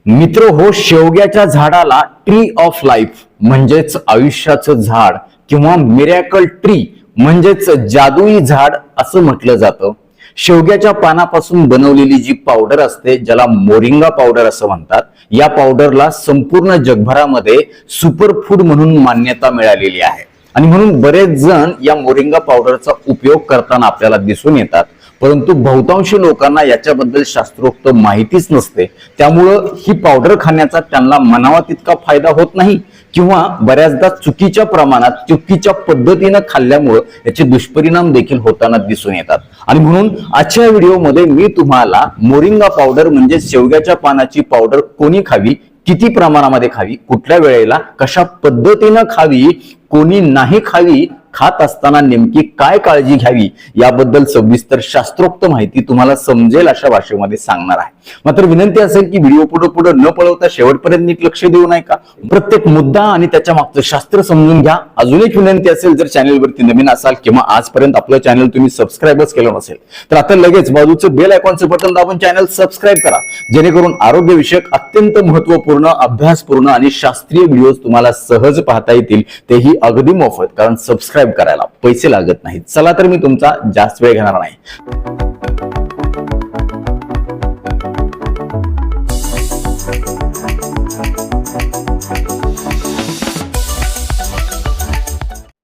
मित्र हो, शेवग्याच्या झाडाला ट्री ऑफ लाईफ म्हणजेच आयुष्याचं झाड किंवा मिरॅकल ट्री म्हणजेच जादुई झाड असं म्हटलं जातं. शेवग्याच्या पानापासून बनवलेली जी पावडर असते, ज्याला मोरिंगा पावडर असं म्हणतात, या पावडरला संपूर्ण जगभरामध्ये सुपरफूड म्हणून मान्यता मिळालेली आहे. आणि म्हणून बरेच जण या मोरिंगा पावडरचा उपयोग करताना आपल्याला दिसून येतात. परंतु बहुतांश लोकांना याच्याबद्दल शास्त्रोक्त माहितीच नसते. त्यामुळं ही पावडर खाण्याचा त्यांना म्हणावा तितका फायदा होत नाही, किंवा बऱ्याचदा चुकीच्या प्रमाणात चुकीच्या पद्धतीनं खाल्ल्यामुळं याचे दुष्परिणाम देखील होताना दिसून येतात. आणि म्हणून आजच्या व्हिडिओमध्ये मी तुम्हाला मोरिंगा पावडर म्हणजे शेवग्याच्या पानाची पावडर कोणी खावी, किती प्रमाणामध्ये खावी, कुठल्या वेळेला, कशा पद्धतीनं खावी, कोणी नाही खावी, खात असताना नेमकी काय काळजी घ्यावी, याबद्दल सविस्तर शास्त्रोक्त माहिती तुम्हाला समजेल अशा भाषेमध्ये सांगणार आहे. मात्र विनंती असेल की व्हिडिओ पुढे न पळवता शेवटपर्यंत नीट लक्ष देऊ नये का, प्रत्येक मुद्दा आणि त्याच्या मागचं शास्त्र समजून घ्या. अजून एक विनंती असेल, जर चॅनलवरती नवीन असाल किंवा आजपर्यंत आपलं चॅनल तुम्ही सबस्क्राईबच केलं नसेल तर आता लगेच बाजूचं बेल आयकॉनचं बटन दाबून चॅनल सबस्क्राईब करा, जेणेकरून आरोग्यविषयक अत्यंत महत्वपूर्ण, अभ्यासपूर्ण आणि शास्त्रीय व्हिडिओज तुम्हाला सहज पाहता येतील, तेही अगदी मोफत. कारण सबस्क्राईब करायला पैसे लागत नाहीत. चला तर मी तुमचा जास्त वेळ घेणार नाही.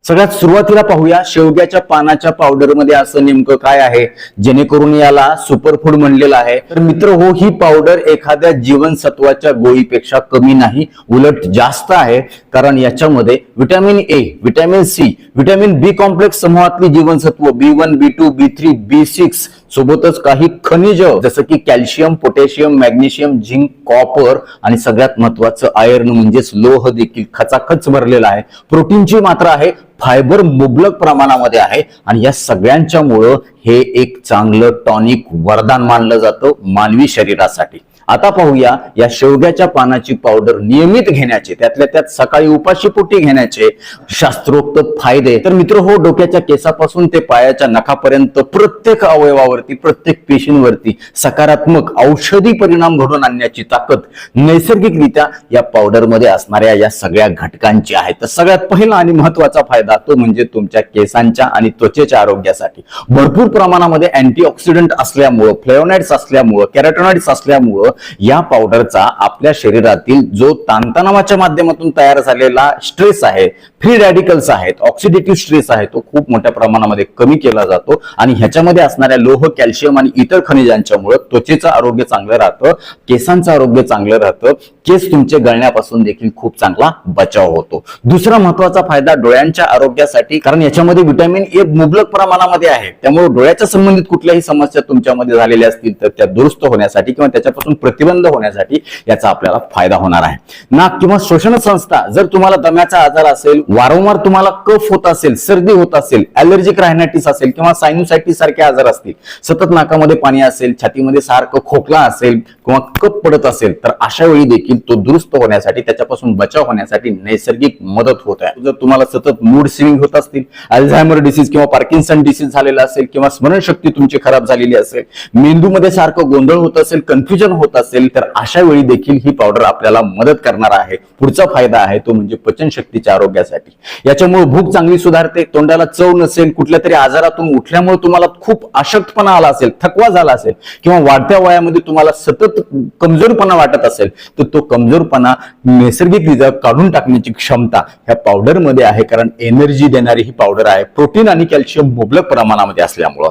सगळ्यात सुरुवातीला पाहूया, शेवग्याच्या पानाच्या पावडर मध्ये असं नेमकं काय आहे जेणेकरून याला सुपरफूड म्हणलेलं आहे. तर मित्र हो, ही पावडर एखाद्या जीवनसत्वाच्या गोळीपेक्षा कमी नाही, उलट जास्त आहे. कारण याच्यामध्ये vitamin A, vitamin C, vitamin B complex समूहातली जीवनसत्व B1, B2, B3, B6 सोबतच काही खनिज जसं की calcium, potassium, magnesium, zinc, copper आणि सगळ्यात महत्वाचं आयर्न म्हणजेच लोह देखील खचाखच भरलेला आहे. प्रोटीनची मात्रा आहे, फायबर मुबलक प्रमाणामध्ये आहे आणि या सगळ्यांच्या मुळे हे एक चांगलं टॉनिक वरदान मानलं जातं मानवी शरीरासाठी. आता पाहूया या शेवग्याच्या पानाची पावडर नियमित घेण्याचे, त्यातल्या त्यात सकाळी उपाशीपोटी घेण्याचे शास्त्रोक्त फायदे. तर मित्र हो, डोक्याच्या केसापासून ते पायाच्या नखापर्यंत प्रत्येक अवयवावरती, प्रत्येक पेशींवरती सकारात्मक औषधी परिणाम घडून आणण्याची ताकद नैसर्गिकरित्या या पावडर मध्ये असणाऱ्या या सगळ्या घटकांची आहे. तर सगळ्यात पहिला आणि महत्वाचा फायदा तो म्हणजे तुमच्या केसांच्या आणि त्वचेच्या आरोग्यासाठी. भरपूर प्रमाणामध्ये अँटीऑक्सिडंट असल्यामुळं, फ्लेवोनॉइड्स असल्यामुळं, कॅरोटिनॉइड्स असल्यामुळं या पावडरचा आपल्या शरीरातील जो ताणतणावाच्या माध्यमातून तयार झालेला स्ट्रेस आहे, फ्री रॅडिकल्स आहेत, ऑक्सिडेटिव्ह स्ट्रेस आहे, तो खूप मोठ्या प्रमाणामध्ये कमी केला जातो. आणि ह्याच्यामध्ये असणाऱ्या लोह, कॅल्शियम आणि इतर खनिजांच्यामुळे त्वचेचं आरोग्य चांगलं राहतं, केसांचं आरोग्य चांगलं राहतं, केस तुमचे गळण्यापासून देखील खूप चांगला बचाव होतो. दुसरा महत्वाचा फायदा डोळ्यांच्या आरोग्यासाठी, कारण याच्यामध्ये व्हिटॅमिन ए मुबलक प्रमाणामध्ये आहे. त्यामुळे डोळ्याच्या संबंधित कुठल्याही समस्या तुमच्यामध्ये झालेल्या असतील तर त्या दुरुस्त होण्यासाठी किंवा त्याच्यापासून प्रतिबंध होण्यासाठी याचा आपल्याला फायदा होणार आहे. नाक किंवा श्वसन संस्था, जर तुम्हाला दम्याचा आजार असेल, वारंवार तुम्हाला कफ होत असेल, सर्दी होत असेल, ॲलर्जिक रायनायटिस असेल किंवा सायनुसायटिस सारखे आजार असतील, सतत नाकामध्ये पाणी असेल, छातीमध्ये सारखं खोकला असेल किंवा कफ पडत असेल, तर अशा वेळी देखील तो दुरुस्त होण्यासाठी, त्याच्यापासून बचाव होण्यासाठी नैसर्गिक मदत होत आहे. जर तुम्हाला सतत मूड स्विंग होत असतील, अल्झायमर डिसीज किंवा पार्किन्सन डिसीज झालेला असेल किंवा स्मरणशक्ती तुमची खराब झालेली असेल, मेंदूमध्ये सारखं गोंधळ होत असेल, कन्फ्युजन होत असेल, तर अशा वेळी देखील ही पावडर आपल्याला मदत करणार आहे. पुढचा फायदा आहे तो म्हणजे पचनशक्तीच्या आरोग्यासाठी. याच्यामुळे भूक चांगली सुधारते, तोंडाला चव नसेल, कुठल्या तरी आजारातून उठल्यामुळे तुम्हाला खूप अशक्तपणा आला असेल, थकवा झाला असेल किंवा वाढत्या वयामध्ये तुम्हाला सतत कमजोरपणा वाटत असेल, तर तो कमजोरपणा नैसर्गिकरित्या काढून टाकण्याची क्षमता ह्या पावडर मध्ये आहे. कारण एनर्जी देणारी ही पावडर आहे, प्रोटीन आणि कॅल्शियम मुबलक प्रमाणामध्ये असल्यामुळं.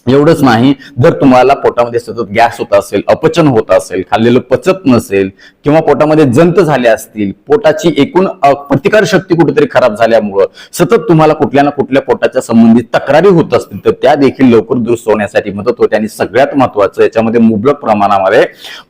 एवढंच नाही, जर तुम्हाला पोटामध्ये सतत गॅस होत असेल, अपचन होत असेल, खाल्लेलं पचत नसेल किंवा पोटामध्ये जंत झाले असतील, पोटाची एकूण प्रतिकार शक्ती कुठेतरी खराब झाल्यामुळं सतत तुम्हाला कुठल्या ना कुठल्या पोटाच्या संबंधित तक्रारी होत असतील, तर त्या देखील लवकर दुरुस्त होण्यासाठी मदत होते. आणि सगळ्यात महत्वाचं, याच्यामध्ये मुबलक प्रमाणामध्ये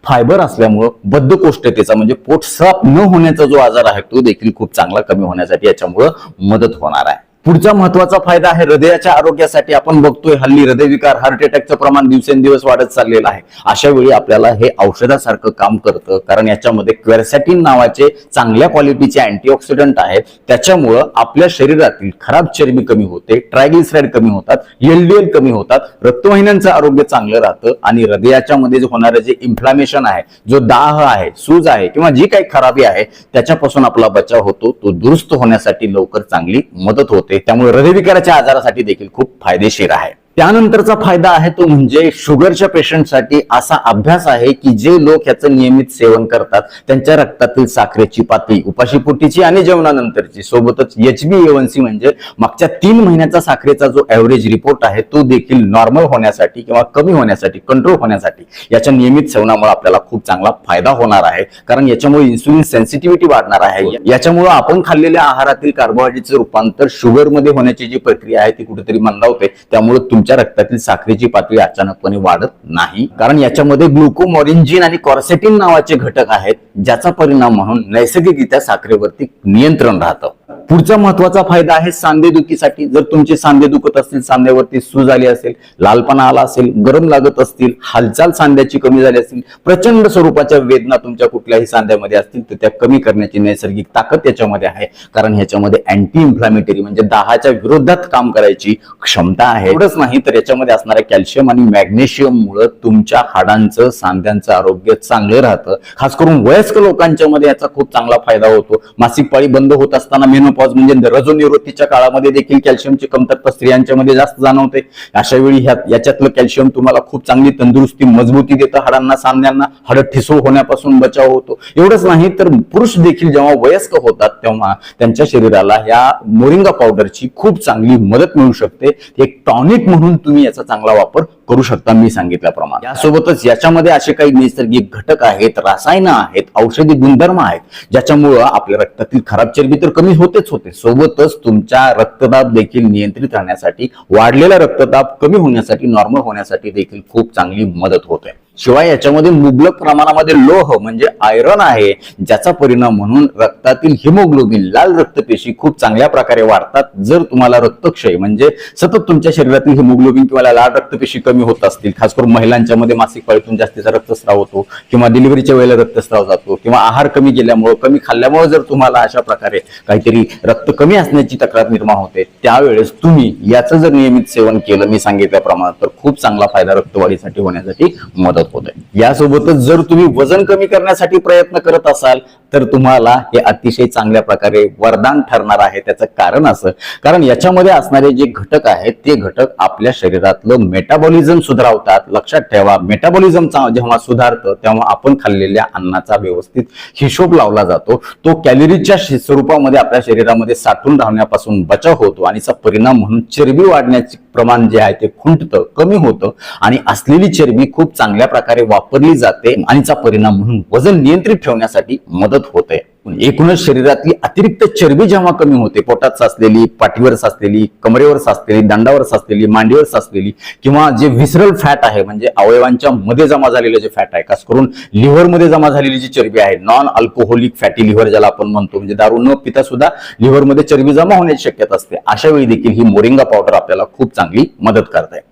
फायबर असल्यामुळं बद्धकोष्ठतेचा म्हणजे पोट साफ न होण्याचा जो आजार आहे तो देखील खूप चांगला कमी होण्यासाठी याच्यामुळं मदत होणार आहे. पुढचा महत्वाचा फायदा आहे हृदयाच्या आरोग्यासाठी. आपण बघतोय हल्ली हृदयविकार, हार्ट अटॅकचं प्रमाण दिवसेंदिवस वाढत चाललेलं आहे. अशा वेळी आपल्याला हे औषधासारखं काम करतं, कारण याच्यामध्ये क्वेरसॅटिन नावाचे चांगल्या क्वालिटीचे अँटीऑक्सिडंट आहेत. त्याच्यामुळं आपल्या शरीरातील खराब चरबी कमी होते, ट्रायग्लिसराईड कमी होतात, LDL कमी होतात, रक्तवाहिन्यांचं आरोग्य चांगलं राहतं आणि हृदयाच्या मध्ये होणारं जे इन्फ्लामेशन आहे, जो दाह आहे, सूज आहे किंवा जी काही खराबी आहे त्याच्यापासून आपला बचाव होतो. तो दुरुस्त होण्यासाठी लवकर चांगली मदत होते. त्यामुळे हृदयविकाराच्या आजारासाठी देखील खूप फायदेशीर आहे. त्यानंतरचा फायदा आहे तो म्हणजे शुगरच्या पेशंटसाठी असा अभ्यास आहे की जे लोक याचं नियमित सेवन करतात त्यांच्या रक्तातील साखरेची पातळी उपाशीपोटीची आणि जेवणानंतरची सोबतच HbA1c म्हणजे मागच्या 3 महिन्याचा साखरेचा जो ऍव्हरेज रिपोर्ट आहे तो देखील नॉर्मल होण्यासाठी किंवा कमी होण्यासाठी, कंट्रोल होण्यासाठी याच्या नियमित सेवनामुळे आपल्याला खूप चांगला फायदा होणार आहे. कारण याच्यामुळे इन्सुलिन सेन्सिटिव्हिटी वाढणार आहे. याच्यामुळे आपण खाल्लेल्या आहारातील कार्बोहायड्रेटचे रूपांतर शुगर मध्ये होण्याची जी प्रक्रिया आहे ती कुठेतरी मंदावते. त्यामुळे रक्तातील साखरेची पातळी अचानकपणे वाढत नाही. कारण याच्यामध्ये ग्लुकोमोरिन्जिन आणि क्वेरसॅटिन नावाचे घटक आहेत ज्याचा परिणाम म्हणून नैसर्गिकरित्या साखरेवरती नियंत्रण राहतं. पुढचा महत्वाचा फायदा आहे सांधेदुखीसाठी. जर तुमचे सांधे दुखत असतील, सांध्यावरती सूज आली असेल, लालपणा आला असेल, गरम लागत असतील, हालचाल सांध्याची कमी झाली असेल, प्रचंड स्वरूपाच्या वेदना तुमच्या कुठल्याही सांध्यामध्ये असतील तर त्या कमी करण्याची नैसर्गिक ताकद याच्यामध्ये आहे. कारण ह्याच्यामध्ये अँटी इन्फ्लामेटरी म्हणजे दाहाच्या विरोधात काम करायची क्षमता आहे. एवढंच नाही तर याच्यामध्ये असणाऱ्या कॅल्शियम आणि मॅग्नेशियम मुळे तुमच्या हाडांचं, सांध्यांचं आरोग्य चांगलं राहतं. खास करून वयस्क लोकांच्या मध्ये याचा खूप चांगला फायदा होतो. मासिक पाळी बंद होत असताना मेनोपॉज म्हणजे रजोनिवृत्तीच्या काळामध्ये देखील कॅल्शियमची कमतरता स्त्रियांच्या मध्ये जास्त जाणवते. अशा वेळी याच्यातलं कॅल्शियम तुम्हाला खूप चांगली तंदुरुस्ती, मजबूती देतं. हाडांना, सांध्यांना हाडं ठिसूळ होण्यापासून बचाव होतो. एवढंच नाही तर पुरुष देखील जेव्हा वयस्क होतात तेव्हा त्यांच्या शरीराला या मोरिंगा पावडरची खूप चांगली मदत मिळू शकते. एक टॉनिक म्हणून तुम्ही याचा चांगला वापर करू शकता मी सांगितल्याप्रमाणे. यासोबतच याच्यामध्ये असे काही नैसर्गिक घटक आहेत, रसायनं आहेत, औषधी गुणधर्म आहेत ज्याच्यामुळं आपल्या रक्तातील खराब चरबी तर कमी होतेच होते, सोबतच तुमच्या रक्तदाब देखील नियंत्रित राहण्यासाठी, वाढलेला रक्तदाब कमी होण्यासाठी, नॉर्मल होण्यासाठी देखील खूप चांगली मदत होते. शिवाय याच्यामध्ये मुबलक प्रमाणामध्ये लोह म्हणजे आयरन आहे ज्याचा परिणाम म्हणून रक्तातील हिमोग्लोबिन, लाल रक्तपेशी खूप चांगल्या प्रकारे वाढतात. जर तुम्हाला रक्तक्षय म्हणजे सतत तुमच्या शरीरातील हिमोग्लोबिन किंवा लाल रक्तपेशी कमी होत असतील, खास करून महिलांच्या मध्ये मासिक पाळीतून जास्तीचा रक्तस्राव होतो किंवा डिलिव्हरीच्या वेळेला रक्तस्राव जातो किंवा आहार कमी केल्यामुळे, कमी खाल्ल्यामुळे जर तुम्हाला अशा प्रकारे काहीतरी रक्त कमी असण्याची तक्रार निर्माण होते, त्यावेळेस तुम्ही याचं जर नियमित सेवन केलं मी सांगितल्याप्रमाणे तर खूप चांगला फायदा रक्तवाढीसाठी होण्यासाठी मदत होते. यासोबतच जर तुम्ही वजन कमी करण्यासाठी प्रयत्न करत असाल तर तुम्हाला हे अतिशय चांगल्या प्रकारे वरदान ठरणार आहे. त्याचं कारण असं, कारण याच्यामध्ये असणारे जे घटक आहेत ते घटक आपल्या शरीरातलं मेटाबॉलिझम सुधारवतात. लक्षात ठेवा, मेटाबॉलिझम जेव्हा सुधारतं तेव्हा आपण खाल्लेल्या अन्नाचा व्यवस्थित हिशोब लावला जातो. तो कॅलरीच्या स्वरूपामध्ये आपल्या शरीरामध्ये साठून राहण्यापासून बचाव होतो आणि याचा परिणाम म्हणून चरबी वाढण्याचे प्रमाण जे आहे ते खुंटतं, कमी होतं आणि असलेली चरबी खूप चांगल्या प्रकारे वापरली जाते आणि याचा परिणाम म्हणून वजन नियंत्रित ठेवण्यासाठी मदत होते. एकूणच शरीरातली अतिरिक्त चरबी जेव्हा कमी होते, पोटात साचलेली, पाठीवर साचलेली, कमरेवर साचलेली, दंडावर साचलेली, मांडीवर साचलेली किंवा जे विसरल फॅट आहे म्हणजे अवयवांच्या मध्ये जमा झालेलं जे फॅट आहे, खास करून लिव्हर मध्ये जमा झालेली जी चरबी आहे, नॉन अल्कोहोलिक फॅटी लिव्हर ज्याला आपण म्हणतो, म्हणजे दारू न पिता सुद्धा लिव्हर मध्ये चरबी जमा होण्याची शक्यता असते, अशा वेळी देखील ही मोरिंगा पावडर आपल्याला खूप चांगली मदत करते.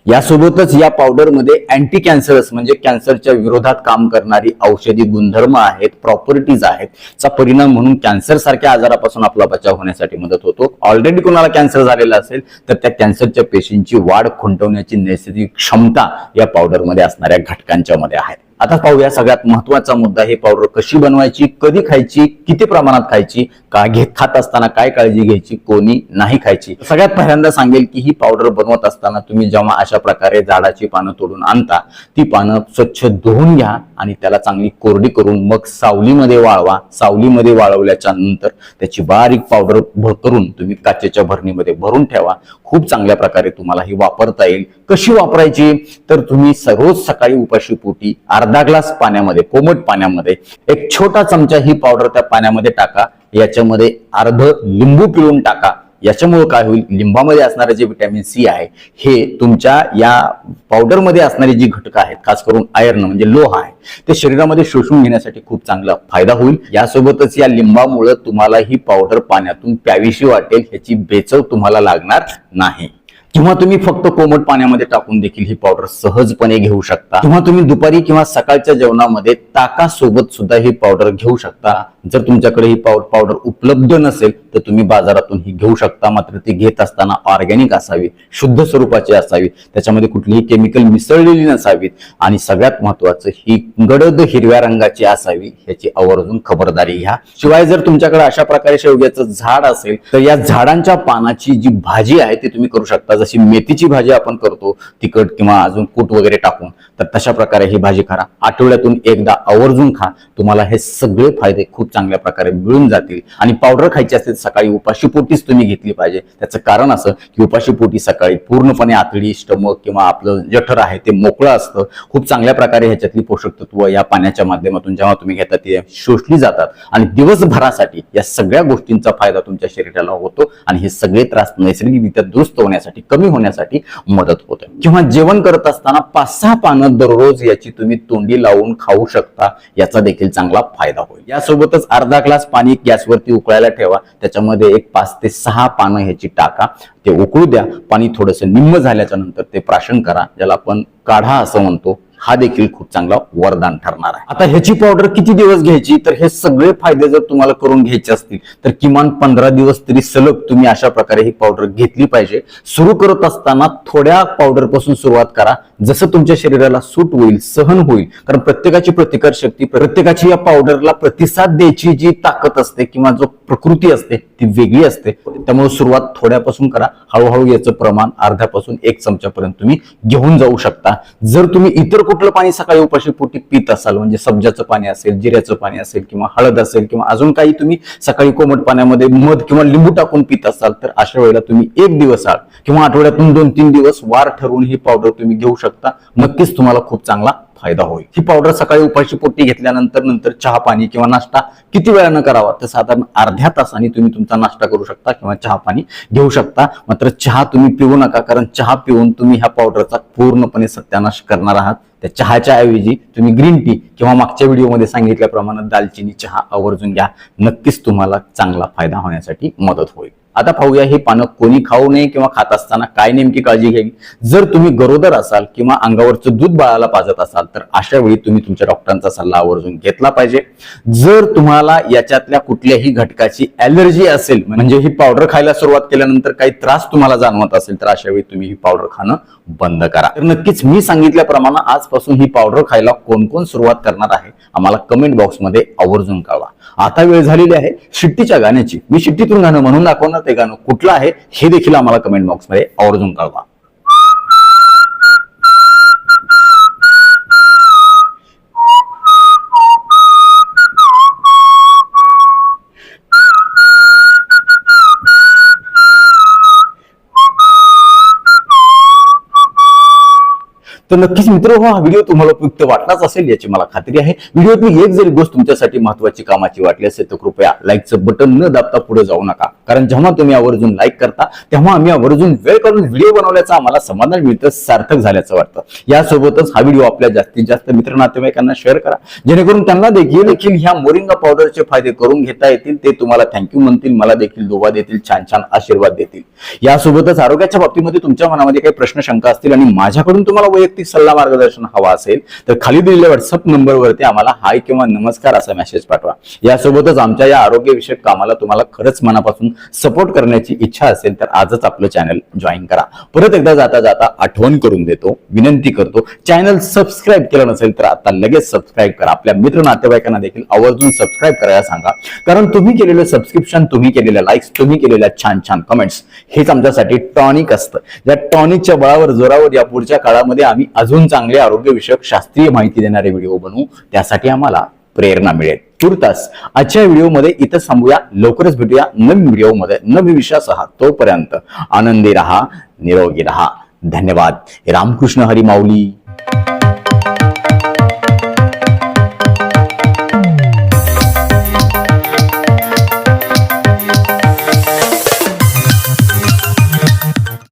यासोबतच या पावडर मध्ये अँटी कॅन्सरस म्हणजे कॅन्सरच्या विरोधात काम करणारी औषधी गुणधर्म आहेत, प्रॉपर्टीज आहेत. चा परिणाम म्हणून कॅन्सर सारख्या आजारापासून आपला बचाव होण्यासाठी मदत होतो. ऑलरेडी कोणाला कॅन्सर झालेला असेल तर त्या कॅन्सरच्या पेशींची वाढ खुंटवण्याची नैसर्गिक क्षमता या पावडर मध्ये असणाऱ्या घटकांच्या मध्ये आहे. आता पाहूया सगळ्यात महत्वाचा मुद्दा, ही पावडर कशी बनवायची, कधी खायची, किती प्रमाणात खायची, खात असताना काय काळजी घ्यायची, कोणी नाही खायची. सगळ्यात पहिल्यांदा सांगेल की ही पावडर बनवत असताना तुम्ही जेव्हा अशा प्रकारे झाडाची पानं तोडून आणता, ती पानं स्वच्छ धुवून घ्या आणि त्याला चांगली कोरडी करून मग सावलीमध्ये वाळवा. सावलीमध्ये वाळवल्याच्या नंतर त्याची बारीक पावडर करून तुम्ही काचेच्या भरणीमध्ये भरून ठेवा. खूप चांगल्या प्रकारे तुम्हाला ही वापरता येईल. कशी वापरायची तर तुम्ही रोज सकाळी उपाशी पोटी अर्धा ग्लास पाण्यामध्ये, कोमट पाण्यामध्ये एक छोटा चमचा ही पावडर त्या पाण्यामध्ये टाका. याच्यामध्ये अर्ध लिंबू पिळून टाका. याच्यामुळे काय होईल, लिंबामध्ये असणारे जे व्हिटॅमिन सी आहे हे तुमच्या या पावडरमध्ये असणारी जी घटक आहेत, खास करून आयर्न म्हणजे लोह आहे, ते शरीरामध्ये शोषून घेण्यासाठी खूप चांगला फायदा होईल. यासोबतच या लिंबामुळे तुम्हाला ही पावडर पाण्यातून प्यावीशी वाटेल, ह्याची बेचव तुम्हाला लागणार नाही. किंवा तुम्ही फक्त कोमट पाण्यामध्ये टाकून देखील ही पावडर सहजपणे घेऊ शकता. किंवा तुम्ही दुपारी किंवा सकाळच्या जेवणामध्ये ताकासोबत सुद्धा ही पावडर घेऊ शकता. जर तुमच्याकडे ही पावडर उपलब्ध नसेल तर तुम्ही बाजारातून ही घेऊ शकता. मात्र ती घेत असताना ऑर्गॅनिक असावी, शुद्ध स्वरूपाची असावी, त्याच्यामध्ये कुठलीही केमिकल मिसळलेली नसावीत आणि सगळ्यात महत्वाचं ही गडद हिरव्या रंगाची असावी, ह्याची आवर्जून खबरदारी घ्या. शिवाय जर तुमच्याकडे अशा प्रकारे शेवग्याचं झाड असेल तर या झाडांच्या पानाची जी भाजी आहे ती तुम्ही करू शकता. जशी मेथीची भाजी आपण करतो तिखट किंवा अजून कूट वगैरे टाकून, तर तशा प्रकारे ही भाजी करा. आठवड्यातून एकदा आवर्जून खा. तुम्हाला हे सगळे फायदे खूप चांगल्या प्रकारे मिळून जातील. आणि पावडर खायची असेल सकाळी उपाशीपोटीच तुम्ही घेतली पाहिजे. त्याचं कारण असं की उपाशीपोटी सकाळी पूर्णपणे आतडी, स्टमक किंवा आपलं जठर आहे ते मोकळं असतं. खूप चांगल्या प्रकारे ह्याच्यातली पोषक तत्व या पाण्याच्या माध्यमातून जेव्हा तुम्ही घेता ते शोषली जातात आणि दिवसभरासाठी या सगळ्या गोष्टींचा फायदा तुमच्या शरीराला होतो आणि हे सगळे त्रास नैसर्गिकरित्या दुरुस्त होण्यासाठी, कमी होण्यासाठी मदत होते. किंवा जेवण करत असताना 5-6 पानं दररोज याची तुम्ही तोंडी लावून खाऊ शकता. याचा देखील चांगला फायदा होईल. यासोबतच अर्धा ग्लास पाणी गॅसवरती उकळायला ठेवा. त्याच्यामध्ये एक 5 ते 6 पानं ह्याची टाका. ते उकळू द्या. पाणी थोडंसं निम्म झाल्याच्या नंतर ते प्राशन करा, ज्याला आपण काढा असं म्हणतो. हा देखील खूप चांगला वरदान ठरणार आहे. आता ह्याची पावडर किती दिवस घ्यायची, तर हे सगळे फायदे जर तुम्हाला करून घ्यायचे असतील तर किमान 15 दिवस तरी सलग तुम्ही अशा प्रकारे ही पावडर घेतली पाहिजे. सुरू करत असताना थोड्या पावडर पासून सुरुवात करा, जसं तुमच्या शरीराला सूट होईल, सहन होईल. कारण प्रत्येकाची प्रतिकार शक्ती, प्रत्येकाची या पावडरला प्रतिसाद द्यायची जी ताकद असते किंवा जो प्रकृती असते ती वेगळी असते. त्यामुळे सुरुवात थोड्यापासून करा. हळूहळू याचं प्रमाण अर्ध्यापासून 1 चमच्यापर्यंत तुम्ही घेऊन जाऊ शकता. जर तुम्ही इतर कुठलं पाणी सकाळी उपाशीपोटी पित असाल, म्हणजे सब्जाचं पाणी असेल, जिऱ्याचं पाणी असेल किंवा हळद असेल किंवा अजून काही तुम्ही सकाळी कोमट पाण्यामध्ये मध किंवा लिंबू टाकून पित असाल, तर अशा वेळेला तुम्ही 1 दिवस आड किंवा आठवड्यातून 2-3 दिवस वार ठरवून ही पावडर तुम्ही घेऊ शकता. नक्कीच तुम्हाला खूप चांगला फायदा होईल. ही पावडर सकाळी उपाशीपोटी घेतल्यानंतर चहा पाणी किंवा नाश्ता किती वेळानं करावा, तर साधारण अर्ध्या तासाने तुम्ही तुमचा नाश्ता करू शकता किंवा चहा पाणी घेऊ शकता. मात्र चहा तुम्ही पिऊ नका, कारण चहा पिऊन तुम्ही ह्या पावडरचा पूर्णपणे सत्यानाश करणार आहात. त्या चहाच्या ऐवजी तुम्ही ग्रीन टी किंवा मागच्या व्हिडिओमध्ये सांगितल्याप्रमाणे दालचिनी चहा आवर्जून घ्या. नक्कीच तुम्हाला चांगला फायदा होण्यासाठी मदत होईल. आता पाहूया ही पानं कोणी खाऊ नये किंवा खात असताना काय नेमकी काळजी घ्यावी. जर तुम्ही गरोदर असाल किंवा अंगावरचं दूध बाळाला पाजत असाल तर अशा वेळी तुम्ही तुमच्या डॉक्टरांचा सल्ला आवर्जून घेतला पाहिजे. जर तुम्हाला याच्यातल्या कुठल्याही घटकाची ॲलर्जी असेल, म्हणजे ही पावडर खायला सुरुवात केल्यानंतर काही त्रास तुम्हाला जाणवत असेल, तर अशा वेळी तुम्ही ही पावडर खाणं बंद करा. तर नक्कीच मी सांगितल्याप्रमाणे आजपासून ही पावडर खायला कोण कोण सुरुवात करणार आहे आम्हाला कमेंट बॉक्समध्ये आवर्जून कळवा. आता वेळ झालेली आहे शिट्टीच्या गाण्याची. मी शिट्टीतून गाणं म्हणून दाखवणार, ते गाणं कुठलं आहे हे देखील आम्हाला कमेंट बॉक्समध्ये आवर्जून कळवा. तर नक्कीच मित्र हा व्हिडिओ तुम्हाला उपयुक्त वाटलाच असेल याची मला खात्री आहे. व्हिडिओतली एक जरी गोष्ट तुमच्यासाठी महत्वाची कामाची वाटली असेल तर कृपया लाईकचं बटन न दाबता पुढे जाऊ नका. कारण जेव्हा तुम्ही आवर्जून लाईक करता तेव्हा आम्ही आवर्जून वेळ काढून व्हिडिओ बनवल्याचं आम्हाला समाधान मिळतं, सार्थक झाल्याचं वाटतं. यासोबतच हा व्हिडिओ आपल्या जास्तीत जास्त मित्र नातेवाईकांना शेअर करा, जेणेकरून त्यांना देखील ह्या मोरिंगा पावडरचे फायदे करून घेता येतील. ते तुम्हाला थँक्यू म्हणतील, मला देखील दुवा देतील, छान छान आशीर्वाद देतील. यासोबतच आरोग्याच्या बाबतीमध्ये तुमच्या मनामध्ये काही प्रश्न शंका असतील आणि माझ्याकडून तुम्हाला वैयक्तिक सल्ला मार्गदर्शन हवा असेल तर खाली दिलेल्या व्हॉट्सअप नंबरवरती आम्हाला हाय किंवा नमस्कार असा मेसेज पाठवा. यासोबतच आमच्या या आरोग्यविषयक कामाला तुम्हाला खरंच मनापासून सपोर्ट करण्याची इच्छा असेल तर आजच आपलं चॅनल जॉईन करा. परत एकदा जाता जाता आठवण करून देतो, विनंती करतो, चॅनल सबस्क्राईब केलं नसेल तर आता लगेच सबस्क्राईब करा. आपल्या मित्र नातेवाईकांना देखील आवर्जून सबस्क्राईब करायला सांगा. कारण तुम्ही केलेलं सबस्क्रिप्शन, तुम्ही केलेल्या लाईक्स, तुम्ही केलेल्या छान छान कमेंट्स हेच आमच्यासाठी टॉनिक असतं. या टॉनिकच्या बळावर, जोरावर या पुढच्या काळामध्ये आम्ही अजून चांगले आरोग्यविषयक शास्त्रीय माहिती देणारे व्हिडिओ बनवू, त्यासाठी आम्हाला प्रेरणा मिळेल. तुर्तास आजच्या व्हिडिओमध्ये इथं थांबूया. लवकरच भेटूया नवीन व्हिडिओमध्ये नवीन विषयासह. तोपर्यंत आनंदी रहा, निरोगी रहा. धन्यवाद. रामकृष्ण हरी माऊली.